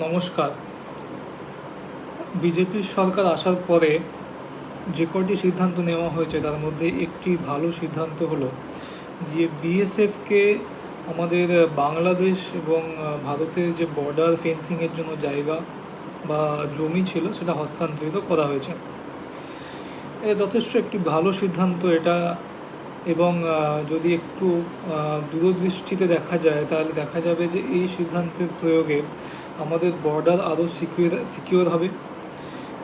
নমস্কার। বিজেপির সরকার আসার পরে যে কটি সিদ্ধান্ত নেওয়া হয়েছে তার মধ্যে একটি ভালো সিদ্ধান্ত হলো যে বিএসএফকে আমাদের বাংলাদেশ এবং ভারতের যে বর্ডার ফেন্সিংয়ের জন্য জায়গা বা জমি ছিল সেটা হস্তান্তরিত করা হয়েছে। এটা যথেষ্ট একটি ভালো সিদ্ধান্ত এটা। এবং যদি একটু দূরদৃষ্টিতে দেখা যায় তাহলে দেখা যাবে যে এই সিদ্ধান্তের প্রয়োগে আমাদের বর্ডার আরও সিকিউর হবে।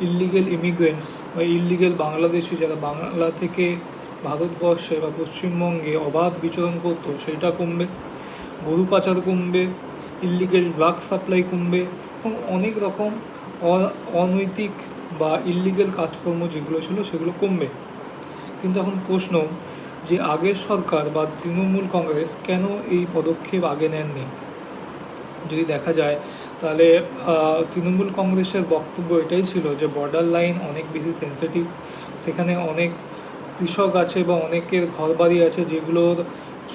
ইললিগেল ইমিগ্রেন্টস বা ইললিগেল বাংলাদেশি যারা বাংলা থেকে ভারতবর্ষে বা পশ্চিমবঙ্গে অবাধ বিচরণ করতো সেটা কমবে, গরু পাচার কমবে, ইললিগেল ড্রাগ সাপ্লাই কমবে এবং অনেক রকম অনৈতিক বা ইললিগেল কাজকর্ম যেগুলো ছিল সেগুলো কমবে। কিন্তু এখন প্রশ্ন যে আগের সরকার বা তৃণমূল কংগ্রেস কেন এই পদক্ষেপ আগে নেননি। যদি দেখা যায় তাহলে তৃণমূল কংগ্রেসের বক্তব্য এটাই ছিল যে বর্ডার লাইন অনেক বেশি সেন্সিটিভ, সেখানে অনেক কৃষক আছে বা অনেকের ঘরবাড়ি আছে যেগুলোর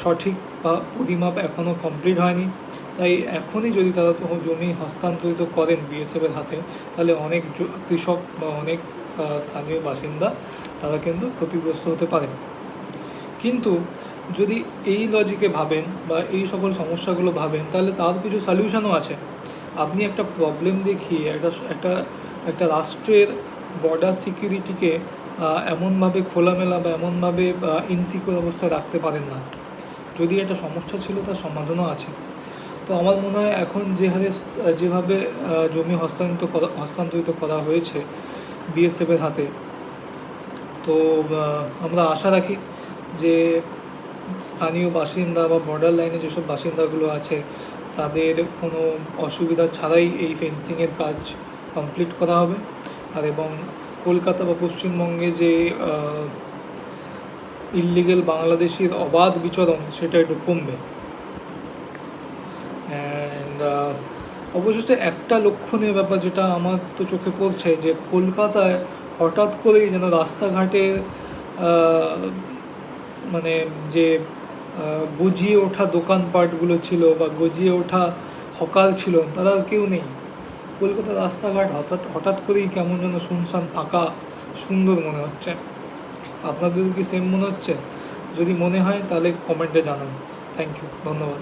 সঠিক বা পরিমাপ এখনও কমপ্লিট হয়নি। তাই এখনই যদি তারা জমি হস্তান্তরিত করেন বিএসএফের হাতে তাহলে অনেক কৃষক বা অনেক স্থানীয় বাসিন্দা তারা কিন্তু ক্ষতিগ্রস্ত হতে পারেন। কিন্তু যদি এই লজিকে ভাবেন বা এই সকল সমস্যাগুলো ভাবেন তাহলে তার কিছু সলিউশনও আছে। আপনি একটা প্রবলেম দেখিয়ে একটা রাষ্ট্রের বর্ডার সিকিউরিটিকে এমনভাবে খোলামেলা বা এমনভাবে ইনসিকিউর অবস্থায় রাখতে পারেন না। যদি একটা সমস্যা ছিল তার সমাধানও আছে। তো আমার মনে হয় এখন যেভাবে জমি হস্তান্তরিত করা হয়েছে বিএসএফের হাতে, তো আমরা আশা রাখি যে স্থানীয় বাসিন্দা বা বর্ডার লাইনে যেসব বাসিন্দাগুলো আছে তাদের কোনো অসুবিধা ছাড়াই এই ফেন্সিংয়ের কাজ কমপ্লিট করা হবে। আর এবং কলকাতা বা পশ্চিমবঙ্গে যে ইললিগেল বাংলাদেশির অবাধ বিচরণ সেটা একটু কমবে। অ্যান্ড অবশেষে একটা লক্ষণীয় ব্যাপার যেটা আমার তো চোখে পড়ছে যে কলকাতায় হঠাৎ করেই যেন রাস্তাঘাটের মানে যে গজিয়ে ওঠা দোকানপাটগুলো ছিল বা গজিয়ে ওঠা হকার ছিল তারা আর কেউ নেই। কলকাতার রাস্তাঘাট হঠাৎ করেই কেমন যেন শুনশান ফাঁকা সুন্দর মনে হচ্ছে। আপনাদের কি সেম মনে হচ্ছে? যদি মনে হয় তাহলে কমেন্টে জানান। থ্যাংক ইউ, ধন্যবাদ।